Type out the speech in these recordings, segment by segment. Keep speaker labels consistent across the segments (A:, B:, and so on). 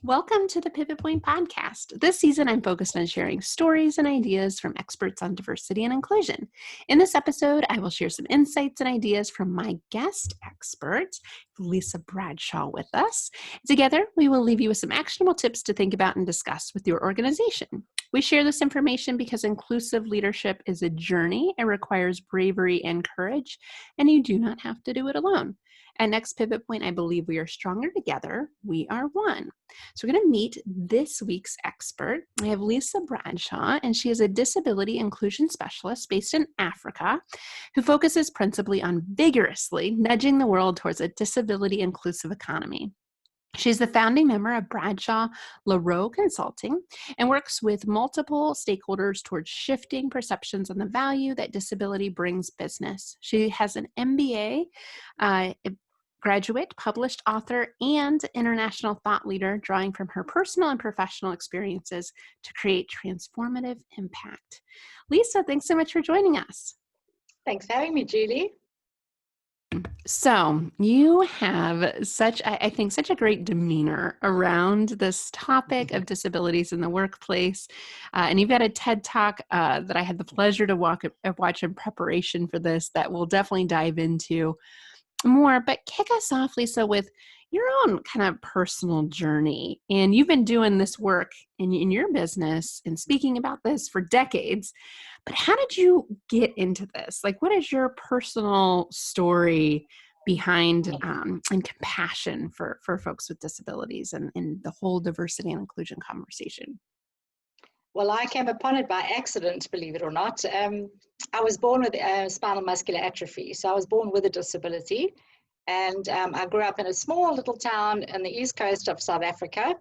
A: Welcome to the Pivot Point podcast. This season, I'm focused on sharing stories and ideas from experts on diversity and inclusion. In this episode, I will share some insights and ideas from my guest expert, Lesa Bradshaw, with us. Together, we will leave you with some actionable tips to think about and discuss with your organization. We share this information because inclusive leadership is a journey. It requires bravery and courage, and you do not have to do it alone. At Next Pivot Point, I believe we are stronger together. We are one. So we're going to meet this week's expert. I have Lesa Bradshaw, and she is a disability inclusion specialist based in Africa who focuses principally on vigorously nudging the world towards a disability inclusive economy. She's the founding member of Bradshaw LaRoe Consulting and works with multiple stakeholders towards shifting perceptions on the value that disability brings business. She has an MBA, graduate, published author, and international thought leader, drawing from her personal and professional experiences to create transformative impact. Lesa, thanks so much for joining us.
B: Thanks for having me, Julie.
A: So you have such a great demeanor around this topic of disabilities in the workplace. And you've got a TED Talk that I had the pleasure to watch in preparation for this that we'll definitely dive into more, but kick us off, Lesa, with your own kind of personal journey. And you've been doing this work in your business and speaking about this for decades, but how did you get into this? Like, what is your personal story behind and compassion for folks with disabilities and the whole diversity and inclusion conversation?
B: Well, I came upon it by accident, believe it or not. I was born with spinal muscular atrophy, so I was born with a disability. And I grew up in a small little town on the east coast of South Africa,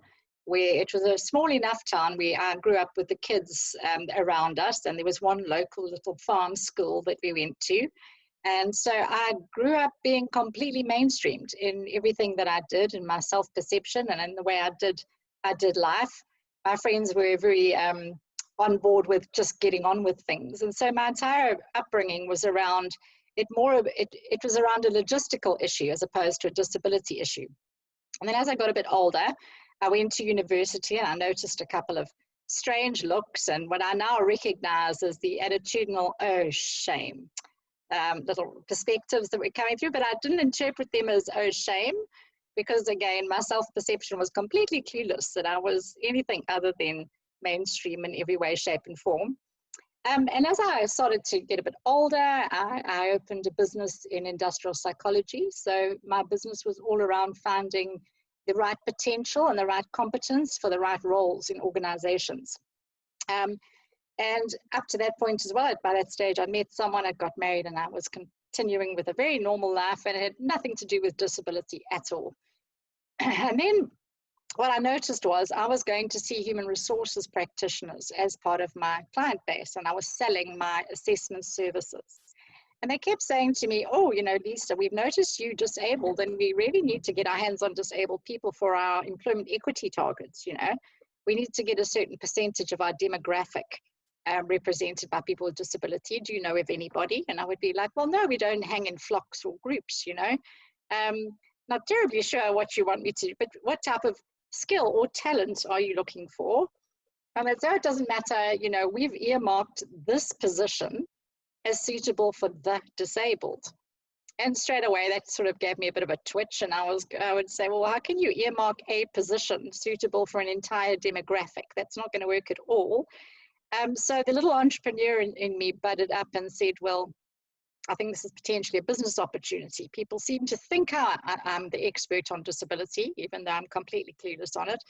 B: where it was a small enough town where I grew up with the kids around us, and there was one local little farm school that we went to. And so I grew up being completely mainstreamed in everything that I did, in my self-perception and in the way I did life. My friends were very on board with just getting on with things. And so my entire upbringing was around it was around a logistical issue as opposed to a disability issue. And then as I got a bit older, I went to university and I noticed a couple of strange looks and what I now recognize as the attitudinal, oh, shame, little perspectives that were coming through, but I didn't interpret them as, oh, shame, because again, my self-perception was completely clueless that I was anything other than mainstream in every way, shape, and form. And as I started to get a bit older, I opened a business in industrial psychology. So my business was all around finding the right potential and the right competence for the right roles in organizations. And up to that point as well, by that stage, I met someone, I got married, and I was continuing with a very normal life, and it had nothing to do with disability at all. And then what I noticed was I was going to see human resources practitioners as part of my client base, and I was selling my assessment services. And they kept saying to me, oh, Lesa, we've noticed you disabled, and we really need to get our hands on disabled people for our employment equity targets. We need to get a certain percentage of our demographic represented by people with disability. Do you know of anybody? And I would be like, well, no, we don't hang in flocks or groups, Not terribly sure what you want me to do, but what type of skill or talent are you looking for? And so it doesn't matter, we've earmarked this position as suitable for the disabled. And straight away, that sort of gave me a bit of a twitch. And I would say, well, how can you earmark a position suitable for an entire demographic? That's not going to work at all. So the little entrepreneur in me budded up and said, well, I think this is potentially a business opportunity. People seem to think I'm the expert on disability, even though I'm completely clueless on it.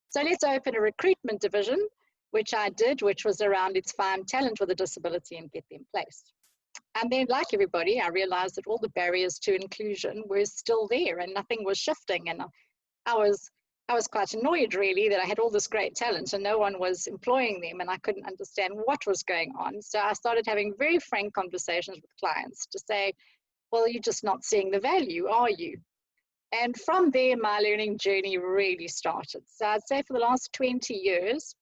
B: So let's open a recruitment division, which I did, which was around let's find talent with a disability and get them placed. And then, like everybody, I realized that all the barriers to inclusion were still there and nothing was shifting. And I was quite annoyed, really, that I had all this great talent and no one was employing them, and I couldn't understand what was going on. So I started having very frank conversations with clients to say, well, you're just not seeing the value, are you? And from there, my learning journey really started. So I'd say for the last 20 years,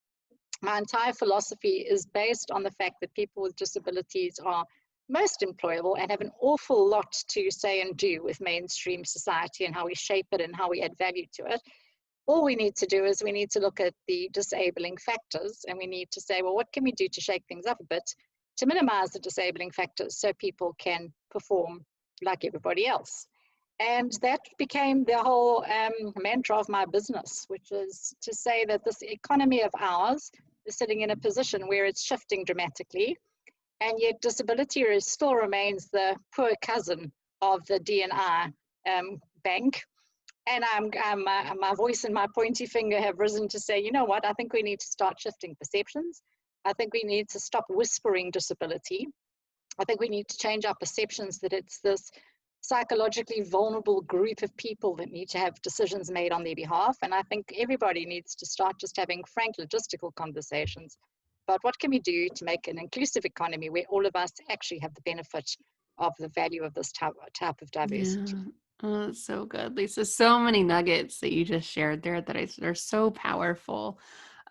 B: my entire philosophy is based on the fact that people with disabilities are most employable and have an awful lot to say and do with mainstream society and how we shape it and how we add value to it. all we need to do is we need to look at the disabling factors, and we need to say, well, what can we do to shake things up a bit to minimize the disabling factors so people can perform like everybody else? And that became the whole mantra of my business, which is to say that this economy of ours is sitting in a position where it's shifting dramatically, and yet disability still remains the poor cousin of the D&I bank. And my voice and my pointy finger have risen to say, you know what, I think we need to start shifting perceptions. I think we need to stop whispering disability. I think we need to change our perceptions that it's this psychologically vulnerable group of people that need to have decisions made on their behalf. And I think everybody needs to start just having frank logistical conversations about what can we do to make an inclusive economy where all of us actually have the benefit of the value of this type of diversity.
A: Yeah. Oh, that's so good, Lisa. So many nuggets that you just shared there that are so powerful.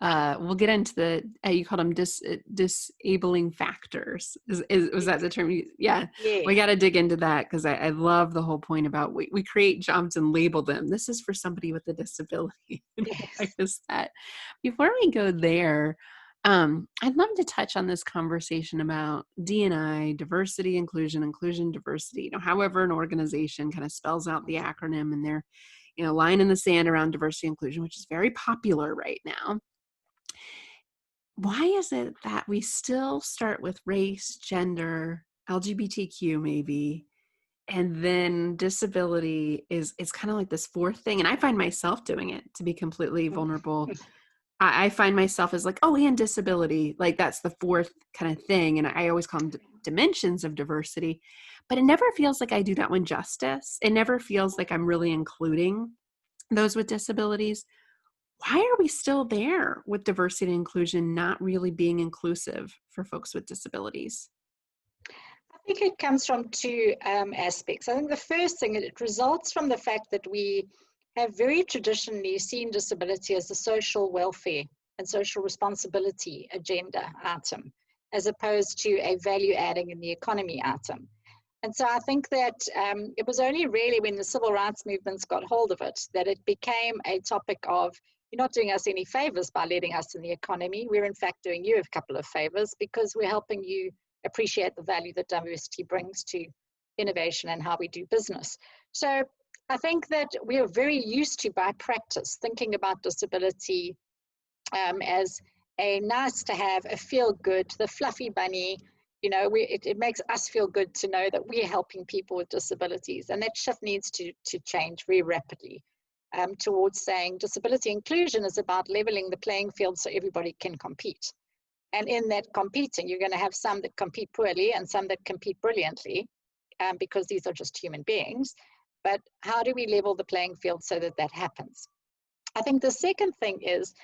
A: We'll get into the, you called them disabling factors. Was that
B: Yes.
A: the term? Yeah, we
B: Yes.
A: got to dig into that because I love the whole point about we create jobs and label them. This is for somebody with a disability. Why
B: Yes.
A: is that? Before we go there, I'd love to touch on this conversation about D&I, diversity, inclusion, diversity. However an organization kind of spells out the acronym and their, line in the sand around diversity inclusion, which is very popular right now. Why is it that we still start with race, gender, LGBTQ maybe, and then disability is kind of like this fourth thing? And I find myself doing it, to be completely vulnerable. I find myself as like, oh, and disability, like that's the fourth kind of thing. And I always call them dimensions of diversity, but it never feels like I do that one justice. It never feels like I'm really including those with disabilities. Why are we still there with diversity and inclusion not really being inclusive for folks with disabilities?
B: I think it comes from two aspects. I think the first thing, it results from the fact that we have very traditionally seen disability as a social welfare and social responsibility agenda item, as opposed to a value adding in the economy item. And so I think that it was only really when the civil rights movements got hold of it that it became a topic of, you're not doing us any favors by letting us in the economy. We're in fact doing you a couple of favors because we're helping you appreciate the value that diversity brings to innovation and how we do business. So I think that we are very used to, by practice, thinking about disability as a nice to have, a feel good, the fluffy bunny. It makes us feel good to know that we're helping people with disabilities. And that shift needs to change very rapidly towards saying disability inclusion is about leveling the playing field so everybody can compete. And in that competing, you're going to have some that compete poorly and some that compete brilliantly because these are just human beings. But how do we level the playing field so that that happens? I think the second thing is,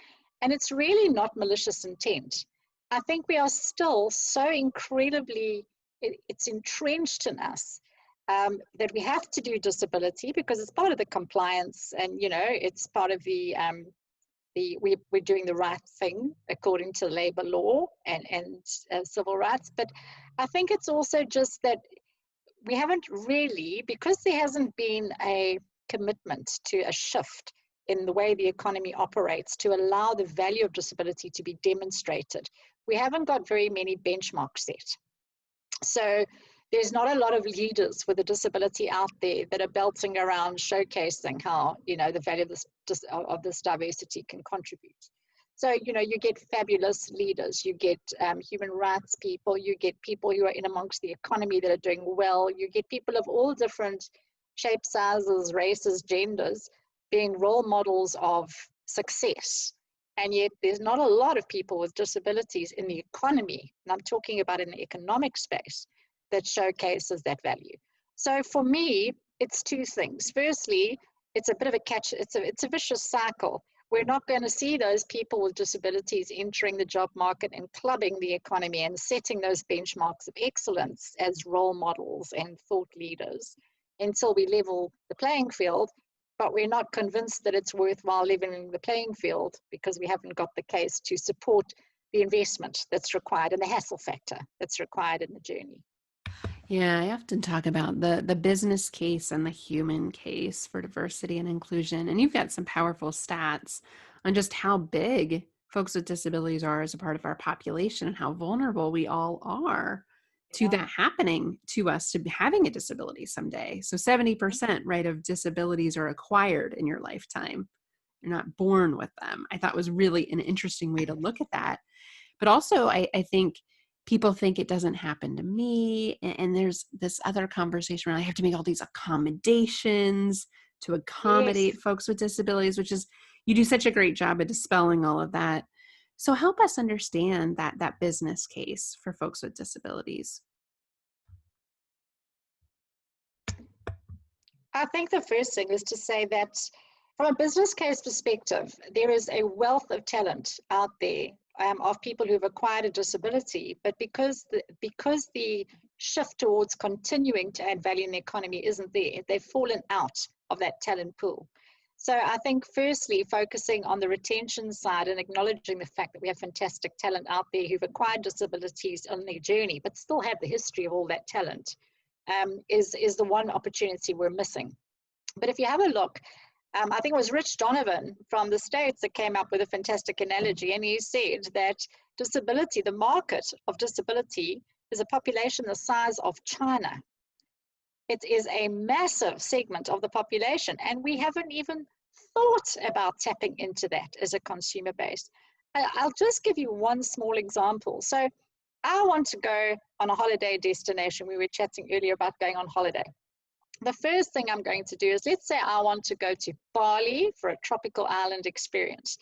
B: and it's really not malicious intent, I think we are still so incredibly, it's entrenched in us that we have to do disability because it's part of the compliance and, it's part of we're doing the right thing according to labor law and civil rights. But I think it's also just that we haven't really, because there hasn't been a commitment to a shift in the way the economy operates to allow the value of disability to be demonstrated. We haven't got very many benchmarks set. So there's not a lot of leaders with a disability out there that are belting around showcasing how, the value of this diversity can contribute. So, you get fabulous leaders, you get human rights people, you get people who are in amongst the economy that are doing well, you get people of all different shapes, sizes, races, genders, being role models of success. And yet there's not a lot of people with disabilities in the economy, and I'm talking about in the economic space, that showcases that value. So for me, it's two things. Firstly, it's a bit of a catch, it's a vicious cycle. We're not going to see those people with disabilities entering the job market and clubbing the economy and setting those benchmarks of excellence as role models and thought leaders until we level the playing field. But we're not convinced that it's worthwhile leveling the playing field because we haven't got the case to support the investment that's required and the hassle factor that's required in the journey.
A: Yeah, I often talk about the business case and the human case for diversity and inclusion. And you've got some powerful stats on just how big folks with disabilities are as a part of our population and how vulnerable we all are to
B: Yeah.
A: that happening to us, to having a disability someday. So 70%, right, of disabilities are acquired in your lifetime. You're not born with them. I thought was really an interesting way to look at that. But also, I think people think it doesn't happen to me. And there's this other conversation where I have to make all these accommodations to
B: Yes.
A: accommodate folks with disabilities, which is, you do such a great job of dispelling all of that. So help us understand that business case for folks with disabilities.
B: I think the first thing is to say that from a business case perspective, there is a wealth of talent out there of people who've acquired a disability, but because the shift towards continuing to add value in the economy isn't there, they've fallen out of that talent pool. So I think firstly, focusing on the retention side and acknowledging the fact that we have fantastic talent out there who've acquired disabilities on their journey, but still have the history of all that talent, is the one opportunity we're missing. But if you have a look, I think it was Rich Donovan from the States that came up with a fantastic analogy, and he said that disability, the market of disability, is a population the size of China. It is a massive segment of the population, and we haven't even thought about tapping into that as a consumer base. I'll just give you one small example. So I want to go on a holiday destination. We were chatting earlier about going on holiday. The first thing I'm going to do is, let's say I want to go to Bali for a tropical island experience.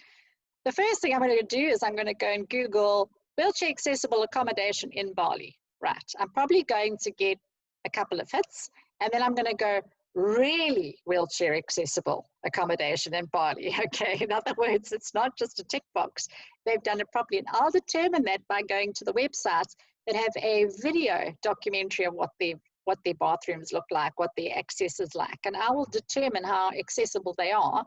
B: The first thing I'm going to do is I'm going to go and Google wheelchair accessible accommodation in Bali. Right. I'm probably going to get a couple of hits, and then I'm going to go really wheelchair accessible accommodation in Bali. Okay. In other words, it's not just a tick box. They've done it properly. And I'll determine that by going to the websites that have a video documentary of what their bathrooms look like, what their access is like. And I will determine how accessible they are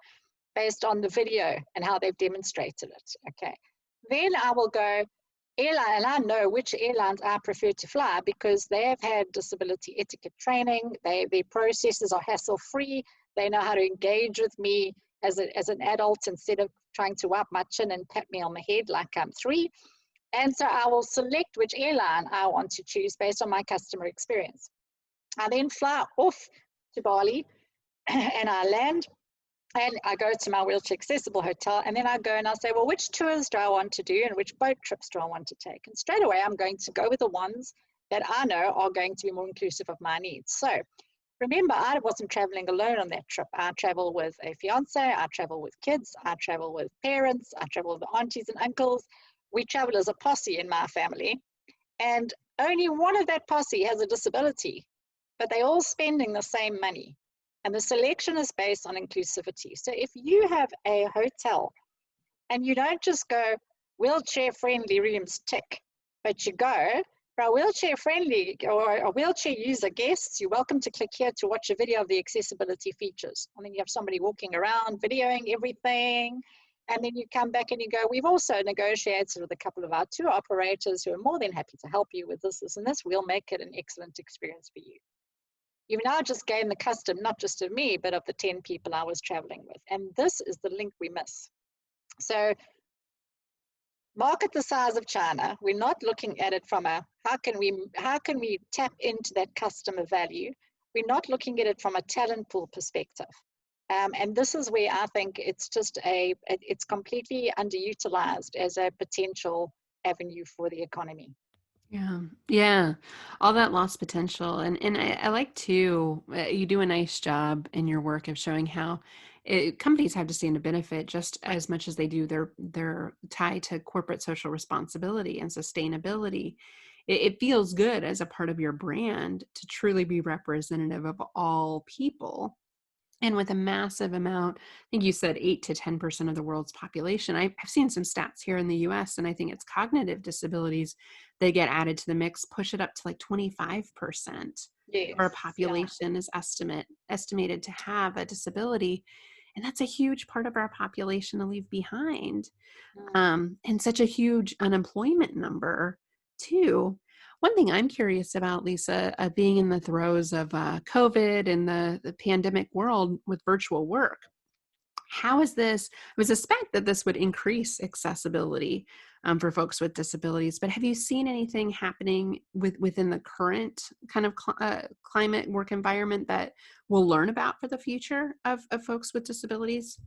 B: based on the video and how they've demonstrated it. Okay. Then I will go airline, and I know which airlines I prefer to fly because they have had disability etiquette training. Their processes are hassle-free. They know how to engage with me as an adult instead of trying to wipe my chin and pat me on the head like I'm 3. And so I will select which airline I want to choose based on my customer experience. I then fly off to Bali and I land and I go to my wheelchair accessible hotel, and then I go and I say, well, which tours do I want to do and which boat trips do I want to take? And straight away, I'm going to go with the ones that I know are going to be more inclusive of my needs. So remember, I wasn't traveling alone on that trip. I travel with a fiance, I travel with kids, I travel with parents, I travel with aunties and uncles. We travel as a posse in my family, and only one of that posse has a disability, but they're all spending the same money. And the selection is based on inclusivity. So if you have a hotel and you don't just go wheelchair friendly rooms tick, but you go for a wheelchair friendly or a wheelchair user guests, you're welcome to click here to watch a video of the accessibility features. And then you have somebody walking around videoing everything. And then you come back and you go, we've also negotiated with a couple of our tour operators who are more than happy to help you with this, and this. We'll make it an excellent experience for you. You've now just gained the custom, not just of me, but of the 10 people I was traveling with. And this is the link we miss. So market the size of China, we're not looking at it from a, how can we tap into that customer value? We're not looking at it from a talent pool perspective. And this is where I think it's it's completely underutilized as a potential avenue for the economy.
A: Yeah. Yeah. All that lost potential. And I like too, you do a nice job in your work of showing how companies have to stand to benefit just as much as they do their tie to corporate social responsibility and sustainability. It feels good as a part of your brand to truly be representative of all people. And with a massive amount, I think you said 8 to 10% of the world's population. I've seen some stats here in the US, and I think it's cognitive disabilities they get added to the mix, push it up to like 25% of our
B: Yes, yeah.
A: population is estimated to have a disability. And that's a huge part of our population to leave behind.
B: Mm.
A: And such a huge unemployment number, too. One thing I'm curious about, Lesa, being in the throes of COVID and the pandemic world with virtual work, how is this? I would suspect that this would increase accessibility for folks with disabilities, but have you seen anything happening within the current kind of climate work environment that we'll learn about for the future of folks with disabilities?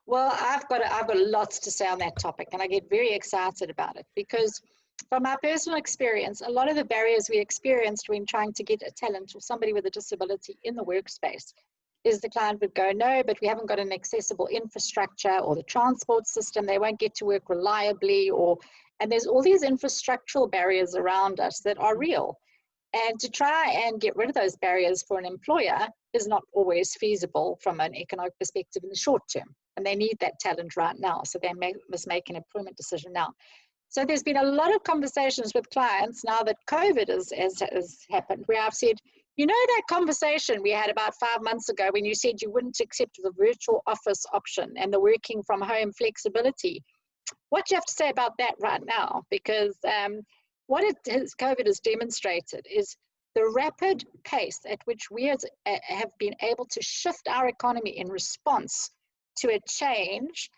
B: Well, I've got lots to say on that topic, and I get very excited about it because, from my personal experience, a lot of the barriers we experienced when trying to get a talent or somebody with a disability in the workspace is the client would go, no, but we haven't got an accessible infrastructure or the transport system. They won't get to work reliably, and there's all these infrastructural barriers around us that are real. And to try and get rid of those barriers for an employer is not always feasible from an economic perspective in the short term. And they need that talent right now. So they must make an employment decision now. So there's been a lot of conversations with clients now that COVID has happened, where I've said, you know, that conversation we had about 5 months ago when you said you wouldn't accept the virtual office option and the working from home flexibility. What do you have to say about that right now? Because COVID has demonstrated is the rapid pace at which we have been able to shift our economy in response to a change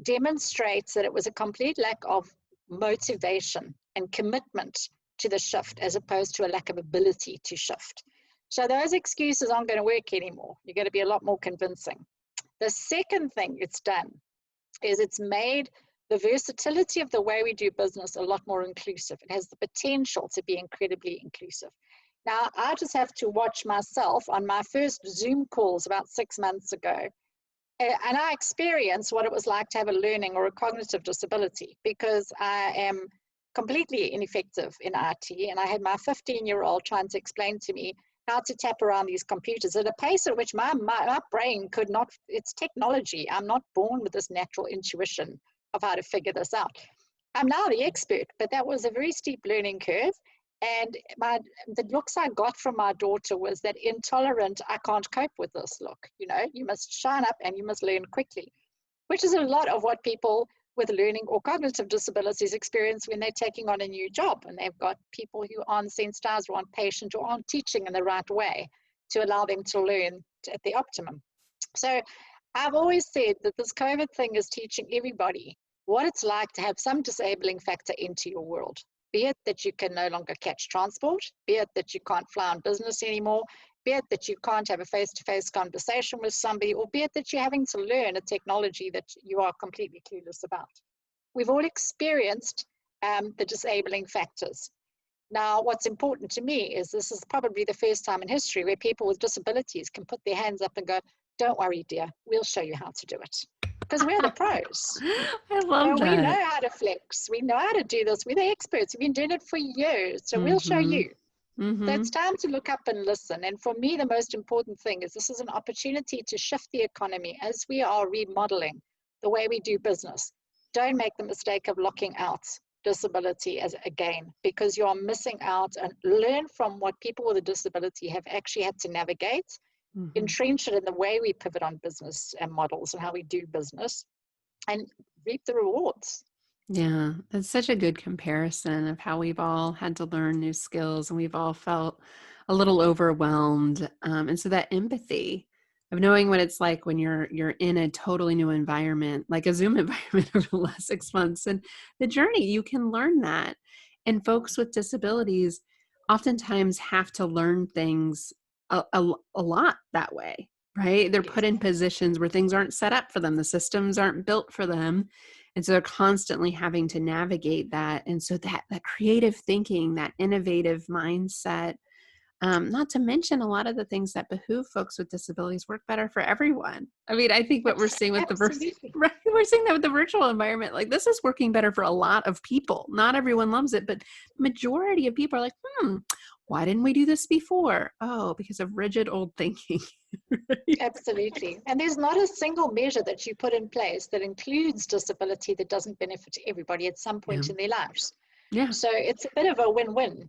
B: demonstrates that it was a complete lack of motivation and commitment to the shift as opposed to a lack of ability to shift. So those excuses aren't going to work anymore. You're going to be a lot more convincing. The second thing it's done is it's made the versatility of the way we do business a lot more inclusive. It has the potential to be incredibly inclusive. Now, I just have to watch myself on my first Zoom calls about 6 months ago. And I experienced what it was like to have a learning or a cognitive disability because I am completely ineffective in IT. And I had my 15-year-old trying to explain to me how to tap around these computers at a pace at which my brain could not, it's technology. I'm not born with this natural intuition of how to figure this out. I'm now the expert, but that was a very steep learning curve. And the looks I got from my daughter was that intolerant, I can't cope with this look. You know, you must shine up and you must learn quickly, which is a lot of what people with learning or cognitive disabilities experience when they're taking on a new job. And they've got people who aren't sensitized or aren't patient or aren't teaching in the right way to allow them to learn at the optimum. So I've always said that this COVID thing is teaching everybody what it's like to have some disabling factor into your world. Be it that you can no longer catch transport, be it that you can't fly on business anymore, be it that you can't have a face-to-face conversation with somebody, or be it that you're having to learn a technology that you are completely clueless about. We've all experienced the disabling factors. Now, what's important to me is this is probably the first time in history where people with disabilities can put their hands up and go, don't worry, dear, we'll show you how to do it. Because we're the pros.
A: I love
B: We know
A: that.
B: how to flex. We know how to do this. We're the experts. We've been doing it for years. So we'll show
A: Mm-hmm.
B: you. So
A: Mm-hmm.
B: it's time to look up and listen. And for me, the most important thing is this is an opportunity to shift the economy as we are remodeling the way we do business. Don't make the mistake of locking out disability as again, because you are missing out, and learn from what people with a disability have actually had to navigate,
A: Mm-hmm.
B: entrench it in the way we pivot on business and models and how we do business, and reap the rewards.
A: Yeah, that's such a good comparison of how we've all had to learn new skills and we've all felt a little overwhelmed. And so that empathy of knowing what it's like when you're in a totally new environment, like a Zoom environment over the last 6 months, and the journey, you can learn that. And folks with disabilities oftentimes have to learn things a lot that way, right? They're
B: Yes,
A: put in positions where things aren't set up for them. The systems aren't built for them, and so they're constantly having to navigate that. And so that creative thinking, that innovative mindset, not to mention a lot of the things that behoove folks with disabilities work better for everyone. I mean, I think what we're seeing with
B: absolutely.
A: right, we're seeing that with the virtual environment, like this is working better for a lot of people. Not everyone loves it, but majority of people are like, why didn't we do this before? Oh, because of rigid old thinking. Right?
B: Absolutely. And there's not a single measure that you put in place that includes disability that doesn't benefit everybody at some
A: Yeah.
B: point in their lives.
A: Yeah.
B: So it's a bit of a win-win.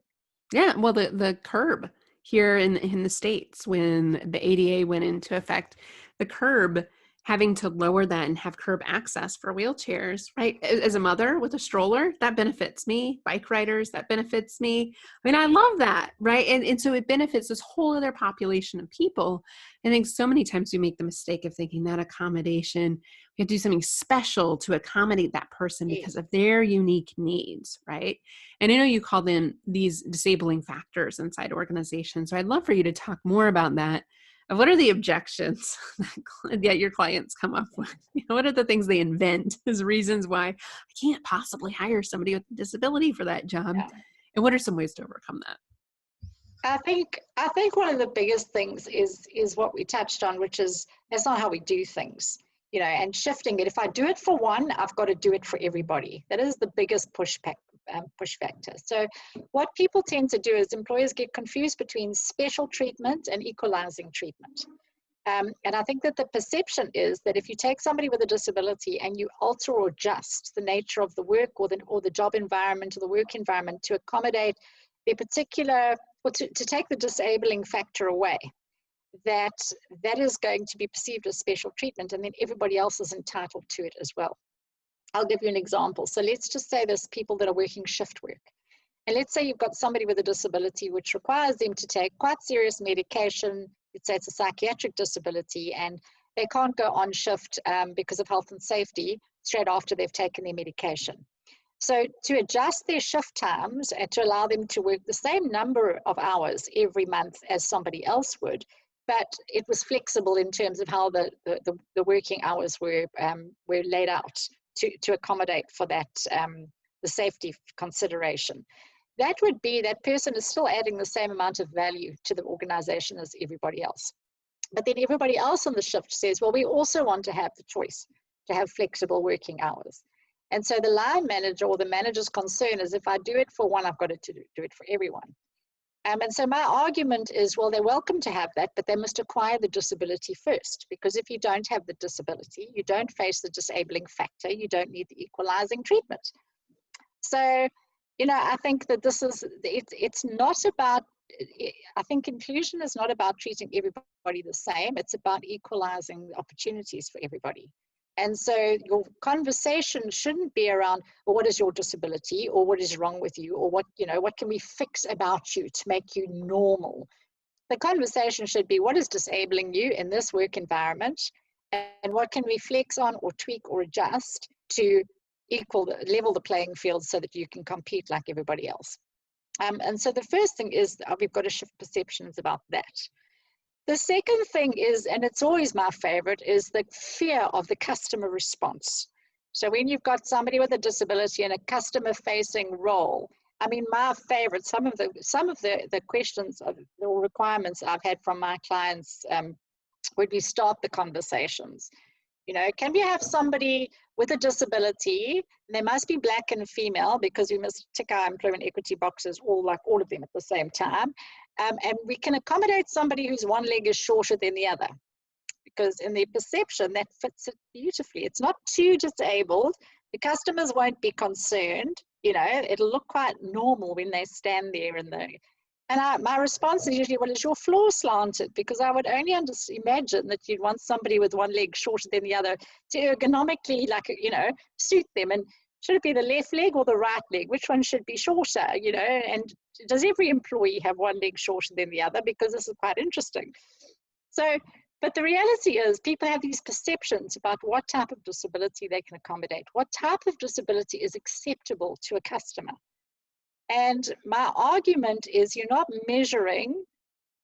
A: Yeah, well, the curb here in the States, when the ADA went into effect, the curb having to lower that and have curb access for wheelchairs, right? As a mother with a stroller, that benefits me. Bike riders, that benefits me. I mean, I love that, right? And so it benefits this whole other population of people. I think so many times we make the mistake of thinking that accommodation, we have to do something special to accommodate that person because
B: Yes.
A: of their unique needs, right? And I know you call them these disabling factors inside organizations. So I'd love for you to talk more about that. What are the objections that your clients come up with? What are the things they invent as reasons why I can't possibly hire somebody with a disability for that job?
B: Yeah.
A: And what are some ways to overcome that?
B: I think one of the biggest things is what we touched on, which is that's not how we do things, and shifting it. If I do it for one, I've got to do it for everybody. That is the biggest push factor. So what people tend to do is employers get confused between special treatment and equalizing treatment. And I think that the perception is that if you take somebody with a disability and you alter or adjust the nature of the work or the job environment or the work environment to accommodate their particular, or to take the disabling factor away, that is going to be perceived as special treatment, and then everybody else is entitled to it as well. I'll give you an example. So let's just say there's people that are working shift work. And let's say you've got somebody with a disability which requires them to take quite serious medication. Let's say it's a psychiatric disability and they can't go on shift because of health and safety straight after they've taken their medication. So to adjust their shift times and to allow them to work the same number of hours every month as somebody else would, but it was flexible in terms of how the working hours were laid out to accommodate for that, the safety consideration. That would be that person is still adding the same amount of value to the organization as everybody else. But then everybody else on the shift says, well, we also want to have the choice to have flexible working hours. And so the line manager or the manager's concern is if I do it for one, I've got to do it for everyone. And so my argument is, well, they're welcome to have that, but they must acquire the disability first, because if you don't have the disability, you don't face the disabling factor, you don't need the equalizing treatment. So, I think that it's not about, I think inclusion is not about treating everybody the same, it's about equalizing the opportunities for everybody. And so your conversation shouldn't be around, well, what is your disability, or what is wrong with you, or what can we fix about you to make you normal? The conversation should be, what is disabling you in this work environment, and what can we flex on or tweak or adjust to level the playing field so that you can compete like everybody else. And so the first thing is we've got to shift perceptions about that. The second thing is, and it's always my favorite, is the fear of the customer response. So when you've got somebody with a disability in a customer-facing role, I mean, my favorite, some of the questions or requirements I've had from my clients would be start the conversations. Can we have somebody with a disability? They must be Black and female, because we must tick our employment equity boxes, all of them at the same time. And we can accommodate somebody whose one leg is shorter than the other, because in their perception, that fits it beautifully. It's not too disabled. The customers won't be concerned. It'll look quite normal when they stand there and my response is usually, well, is your floor slanted? Because I would only imagine that you'd want somebody with one leg shorter than the other to ergonomically, suit them. And should it be the left leg or the right leg? Which one should be shorter, And does every employee have one leg shorter than the other? Because this is quite interesting. So, but the reality is people have these perceptions about what type of disability they can accommodate, what type of disability is acceptable to a customer. And my argument is you're not measuring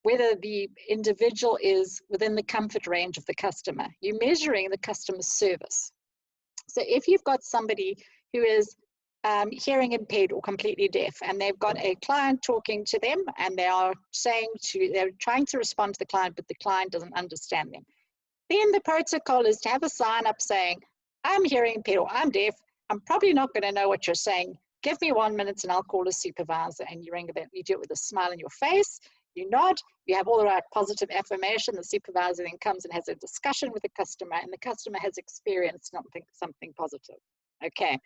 B: whether the individual is within the comfort range of the customer. You're measuring the customer service. So if you've got somebody who is hearing impaired or completely deaf, and they've got a client talking to them, and they're trying to respond to the client, but the client doesn't understand them, then the protocol is to have a sign up saying, I'm hearing impaired or I'm deaf, I'm probably not going to know what you're saying. Give me 1 minute and I'll call a supervisor. And you do it with a smile on your face, you nod, you have all the right positive affirmation. The supervisor then comes and has a discussion with the customer, and the customer has experienced something positive. Okay,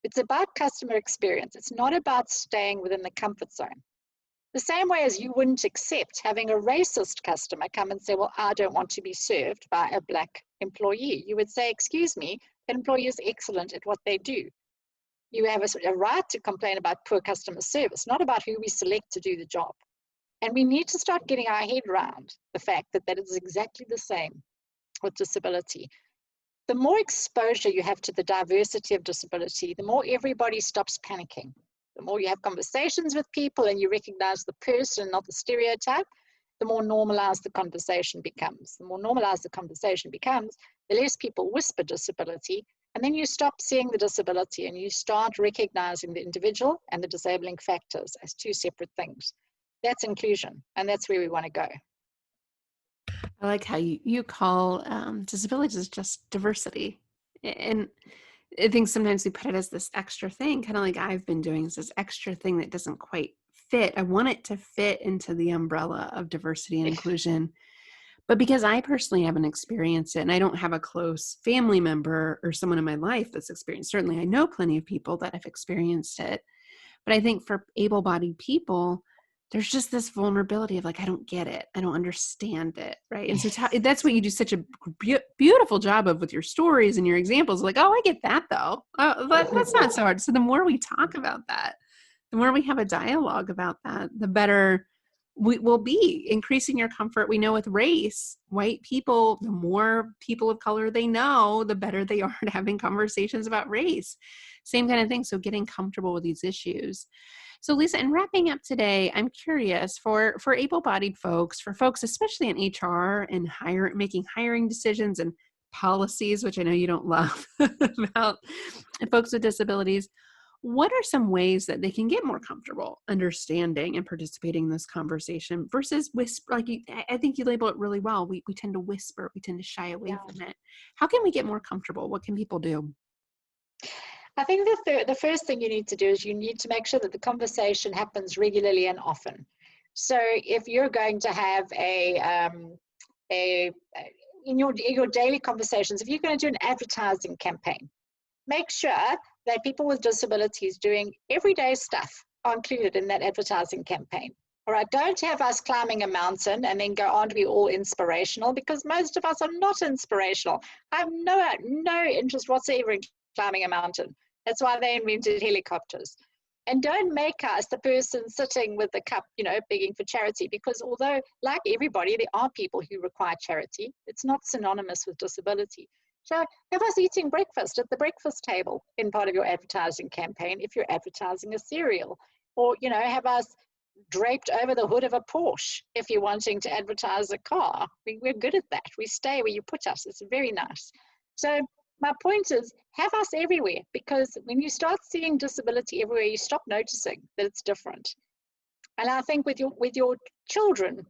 B: it's about customer experience. It's not about staying within the comfort zone. The same way as you wouldn't accept having a racist customer come and say, well, I don't want to be served by a Black employee. You would say, excuse me, the employee is excellent at what they do. You have a right to complain about poor customer service, not about who we select to do the job. And we need to start getting our head around the fact that that is exactly the same with disability. The more exposure you have to the diversity of disability, the more everybody stops panicking. The more you have conversations with people and you recognize the person, not the stereotype, the more normalized the conversation becomes. The more normalized the conversation becomes, the less people whisper disability, and then you stop seeing the disability and you start recognizing the individual and the disabling factors as two separate things. That's inclusion, and that's where we want to go.
A: I like how you call disabilities as just diversity. And I think sometimes we put it as this extra thing, kind of like I've been doing, is this extra thing that doesn't quite fit. I want it to fit into the umbrella of diversity and inclusion. But because I personally haven't experienced it, and I don't have a close family member or someone in my life that's experienced, certainly I know plenty of people that have experienced it. But I think for able-bodied people, there's just this vulnerability of like, I don't get it. I don't understand it. Right. And so that's what you do such a beautiful job of with your stories and your examples. Like, oh, I get that though. That's not so hard. So the more we talk about that, the more we have a dialogue about that, the better we will be increasing your comfort. We know with race, white people, the more people of color they know, the better they are at having conversations about race. Same kind of thing. So getting comfortable with these issues. So Lesa, in wrapping up today, I'm curious for able-bodied folks, for folks especially in HR and making hiring decisions and policies, which I know you don't love about folks with disabilities, what are some ways that they can get more comfortable understanding and participating in this conversation versus whisper? Like I think you label it really well. We tend to whisper, we tend to shy away from it. How can we get more comfortable? What can people do?
B: I think the first thing you need to do is you need to make sure that the conversation happens regularly and often. So if you're going to have in your daily conversations, if you're going to do an advertising campaign, make sure that people with disabilities doing everyday stuff are included in that advertising campaign. All right, don't have us climbing a mountain and then go on to be all inspirational, because most of us are not inspirational. I have no interest whatsoever in climbing a mountain. That's why they invented helicopters. And don't make us the person sitting with the cup, begging for charity, because although, like everybody, there are people who require charity, it's not synonymous with disability. So have us eating breakfast at the breakfast table in part of your advertising campaign if you're advertising a cereal, or have us draped over the hood of a Porsche if you're wanting to advertise a car. We're good at that. We stay where you put us. It's very nice. So my point is, have us everywhere, because when you start seeing disability everywhere, you stop noticing that it's different. And I think with your children,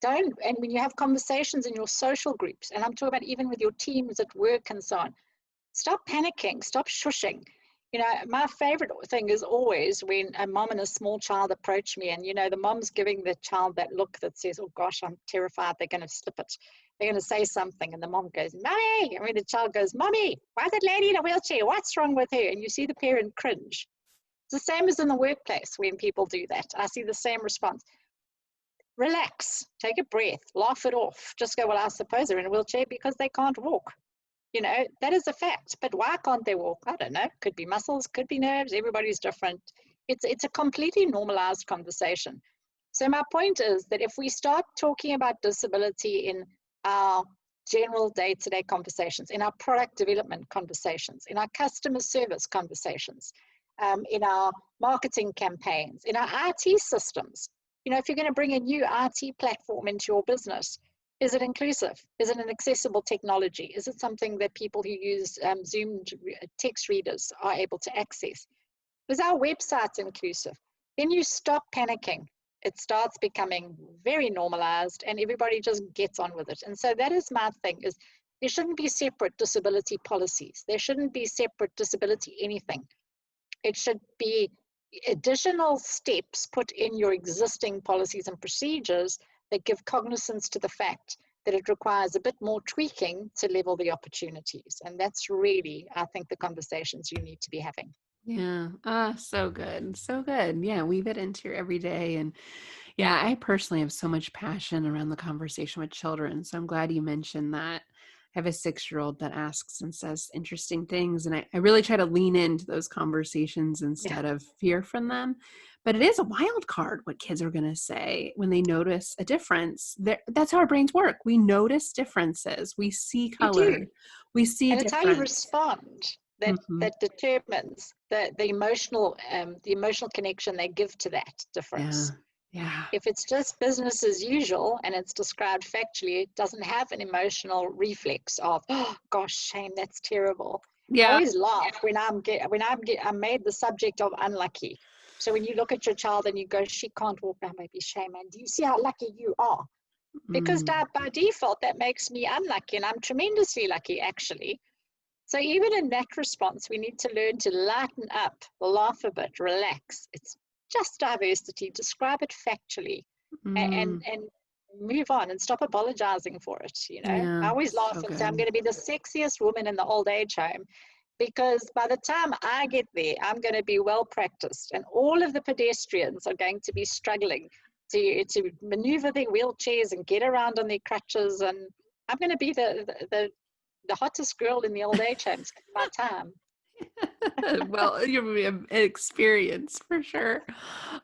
B: and when you have conversations in your social groups, and I'm talking about even with your teams at work and so on, stop panicking, stop shushing. My favorite thing is always when a mom and a small child approach me, and the mom's giving the child that look that says, oh gosh, I'm terrified they're going to slip it. They're going to say something, and the mom goes, Mommy. The child goes, Mommy, why is that lady in a wheelchair? What's wrong with her? And you see the parent cringe. It's the same as in the workplace when people do that. I see the same response. Relax, take a breath, laugh it off. Just go, well, I suppose they're in a wheelchair because they can't walk. That is a fact. But why can't they walk? I don't know. Could be muscles, could be nerves. Everybody's different. It's a completely normalized conversation. So my point is that if we start talking about disability in our general day-to-day conversations, in our product development conversations, in our customer service conversations, in our marketing campaigns, in our IT systems, if you're going to bring a new IT platform into your business, is it inclusive? Is it an accessible technology? Is it something that people who use Zoom text readers are able to access? Is our website inclusive? Then you stop panicking. It starts becoming very normalized and everybody just gets on with it. And so that is my thing, is there shouldn't be separate disability policies. There shouldn't be separate disability anything. It should be additional steps put in your existing policies and procedures that give cognizance to the fact that it requires a bit more tweaking to level the opportunities. And that's really, I think, the conversations you need to be having.
A: Yeah. Ah, so good. So good. Yeah, weave it into your everyday. And yeah, I personally have so much passion around the conversation with children. So I'm glad you mentioned that. I have a 6-year-old that asks and says interesting things. And I really try to lean into those conversations
B: Yeah,
A: instead of fear from them. But it is a wild card what kids are going to say when they notice a difference. That's how our brains work. We notice differences, we see
B: you do.
A: color, we see
B: And it's how you
A: difference.
B: respond that
A: Hmm.
B: that determines the emotional connection they give to that
A: Yeah.
B: difference.
A: Yeah.
B: If it's just business as usual and it's described factually, it doesn't have an emotional reflex of, oh gosh, shame, that's terrible. I
A: Yeah.
B: always laugh when I'm made the subject of unlucky. So when you look at your child and you go, she can't walk now, maybe shame, and do you see how lucky you are? Because
A: Mm.
B: by default that makes me unlucky, and I'm tremendously lucky actually. So even in that response, we need to learn to lighten up, laugh a bit, relax. It's just diversity. Describe it factually,
A: Mm.
B: and move on and stop apologizing for it. You know, I
A: Yeah.
B: always laugh
A: So
B: and say I'm going
A: good.
B: to be the sexiest woman in the old age home because by the time I get there, I'm going to be well practiced, and all of the pedestrians are going to be struggling to maneuver their wheelchairs and get around on their crutches, and I'm going to be the hottest girl in the old age homes my time.
A: Well, you'll be an experience for sure.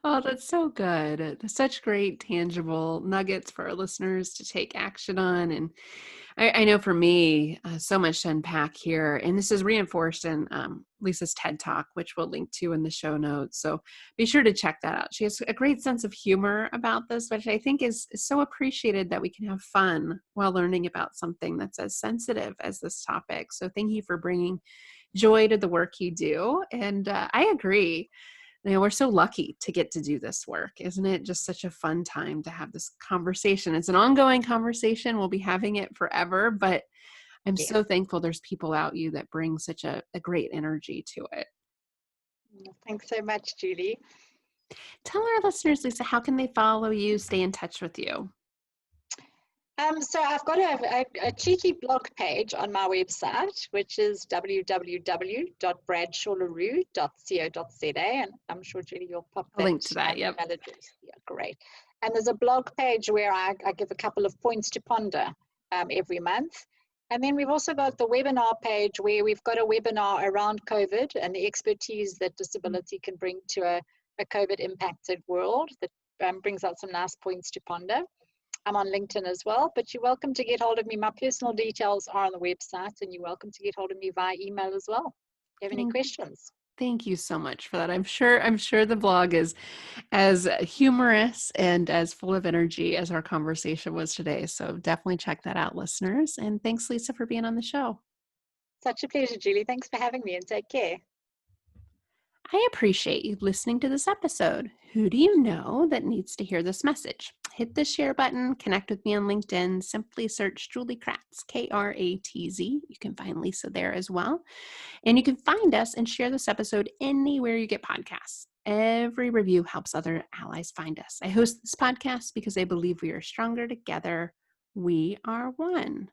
A: Oh, that's so good. Such great tangible nuggets for our listeners to take action on. And I know for me, so much to unpack here. And this is reinforced in Lisa's TED Talk, which we'll link to in the show notes. So be sure to check that out. She has a great sense of humor about this, which I think is so appreciated that we can have fun while learning about something that's as sensitive as this topic. So thank you for bringing joy to the work you do. And I agree. You know, we're so lucky to get to do this work. Isn't it just such a fun time to have this conversation? It's an ongoing conversation. We'll be having it forever, but I'm
B: Yes.
A: so thankful there's people out you that bring such a great energy to it.
B: Thanks so much, Julie.
A: Tell our listeners, Lisa, how can they follow you, stay in touch with you?
B: So I've got a cheeky blog page on my website, which is www.bradshawlarue.co.za, and I'm sure Julie, you'll pop
A: A
B: that
A: link to that. Yep.
B: email address. Yeah, great. And there's a blog page where I give a couple of points to ponder every month. And then we've also got the webinar page where we've got a webinar around COVID and the expertise that disability can bring to a COVID impacted world that brings out some nice points to ponder. I'm on LinkedIn as well, but you're welcome to get hold of me. My personal details are on the website, and you're welcome to get hold of me via email as well. If you have any
A: Thank,
B: questions?
A: thank you so much for that. I'm sure the blog is as humorous and as full of energy as our conversation was today. So definitely check that out, listeners. And thanks, Lisa, for being on the show.
B: Such a pleasure, Julie. Thanks for having me, and take care.
A: I appreciate you listening to this episode. Who do you know that needs to hear this message? Hit the share button, connect with me on LinkedIn, simply search Julie Kratz, Kratz. You can find Lisa there as well. And you can find us and share this episode anywhere you get podcasts. Every review helps other allies find us. I host this podcast because I believe we are stronger together. We are one.